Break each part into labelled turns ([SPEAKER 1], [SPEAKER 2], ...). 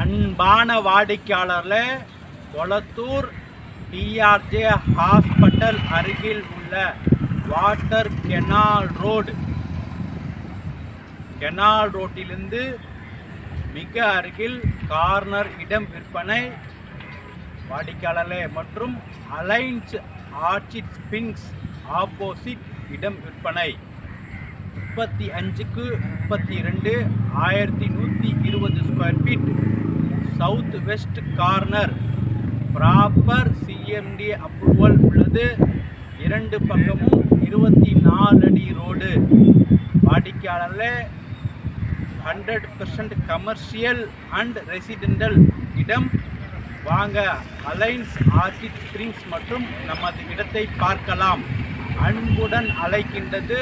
[SPEAKER 1] அன்பான வாடிக்கையாளர்களே, Kolathur DRJ hospital அருகில் உள்ள வாட்டர் கெனால் ரோட்டிலிருந்து மிக அருகில் கார்னர் இடம் விற்பனை வாடிக்கையாளர்களே மற்றும் அலைன்ஸ் ஆர்ச்சிட் ஸ்பிரிங்ஸ் ஆப்போசிட் இடம் விற்பனை 35க்கு 32 1120 square feet south west corner proper CMT approval உள்ளது. 2 பக்கமும் 24 அடி ரோடு. வாடிக்கையாளர்களே 100% கமர்ஷியல் அண்ட் ரெசிடென்டல் இடம். வாங்க அலைன்ஸ் ஆர்ச்சிட் ஸ்பிரிங்ஸ் மற்றும் நமது இடத்தை பார்க்கலாம். அன்புடன் அழைக்கின்றது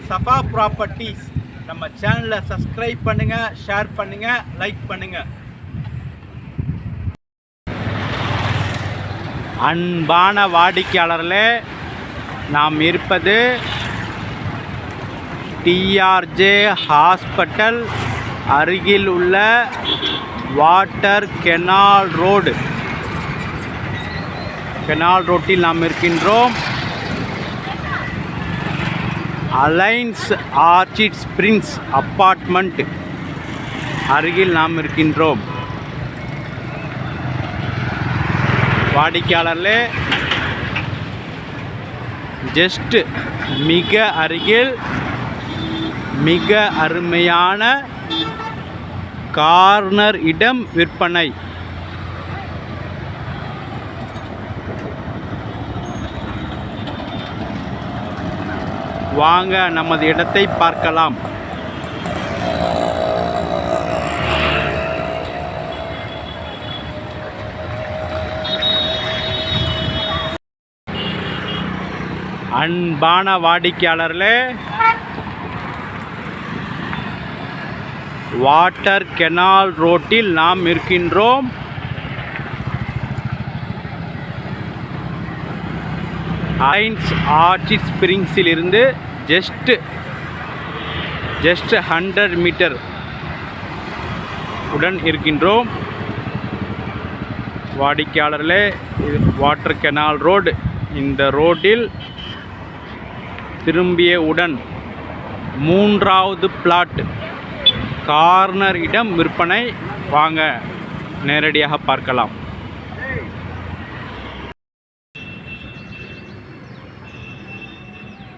[SPEAKER 1] சஃபா ப்ராப்பர்ட்டிஸ். நம்ம சேனலை சப்ஸ்கிரைப் பண்ணுங்க, ஷேர் பண்ணுங்க, லைக் பண்ணுங்க. அன்பான வாடிக்கையாளர்களே, நாம் இருப்பது டிஆர்ஜே ஹாஸ்பிட்டல் அருகில் உள்ள வாட்டர் கெனால் ரோட்டில் நாம் இருக்கின்றோம். அலைன்ஸ் ஆர்ச்சிட் ஸ்பிரிங்ஸ் அப்பார்ட்மெண்ட் அருகில் நாம் இருக்கின்றோம். வாடிக்கையாளர்களே, ஜஸ்ட் மிக அருகில் மிக அருமையான கார்னர் இடம் விற்பனை. வாங்க நமது இடத்தை பார்க்கலாம். அன்பான வாடிக்கையாளர்களே, வாட்டர் கெனால் ரோட்டில் நாம் இருக்கின்றோம். அலைன்ஸ் ஆர்ச்சிட் ஸ்பிரிங்ஸில் இருந்து ஜஸ்ட் 100 மீட்டர் உடன் இருக்கின்றோம். வாடிக்கையாளர்களே, இது வாட்டர் கெனால் ரோடு. இந்த ரோட்டில் திரும்பிய உடன் 3வது பிளாட் கார்னர் இடம் விற்பனை. வாங்க நேரடியாக பார்க்கலாம்.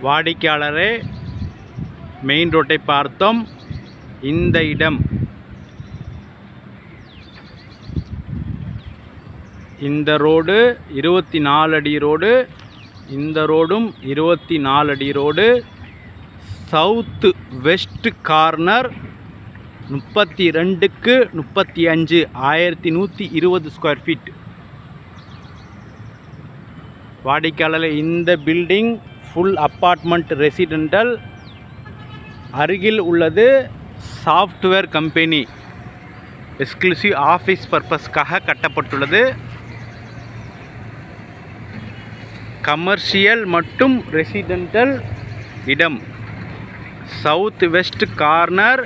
[SPEAKER 1] வாடிக்கையாளரே, மெயின் ரோட்டை பார்த்தோம். இந்த இடம் இந்த ரோடு 24 அடி ரோடு. இந்த ரோடும் 24 அடி ரோடு. சவுத் வெஸ்ட் கார்னர் 32க்கு 35 1120 ஸ்கொயர் ஃபீட். வாடிக்கையாளர், இந்த பில்டிங் ஃபுல் அப்பார்ட்மெண்ட் ரெசிடென்டல். அருகில் உள்ளது சாஃப்ட்வேர் கம்பெனி. எக்ஸ்க்ளூசிவ் ஆஃபீஸ் பர்பஸ்க்காக கட்டப்பட்டுள்ளது. கமர்ஷியல் மற்றும் ரெசிடென்டல் இடம். சவுத் வெஸ்ட் கார்னர்,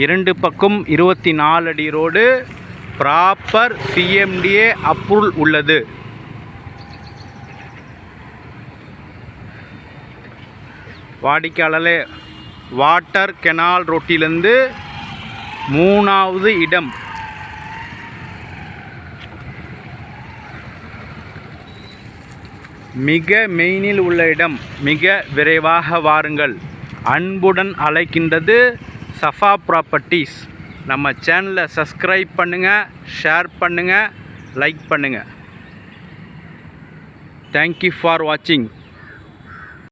[SPEAKER 1] 2 பக்கம் 24 அடி ரோடு. ப்ராப்பர் சிஎம்டிஏ அப்ரூவல் உள்ளது. வாடிக்கையாளர்களே, வாட்டர் கெனால் ரோட்டிலிருந்து 3வது இடம். மிக மெயினில் உள்ள இடம். மிக விரைவாக வாருங்கள். அன்புடன் அழைக்கின்றது சஃபா ப்ராப்பர்ட்டிஸ். நம்ம சேனலை சப்ஸ்கிரைப் பண்ணுங்கள், ஷேர் பண்ணுங்கள், லைக் பண்ணுங்கள். தேங்க்யூ ஃபார் வாட்சிங்.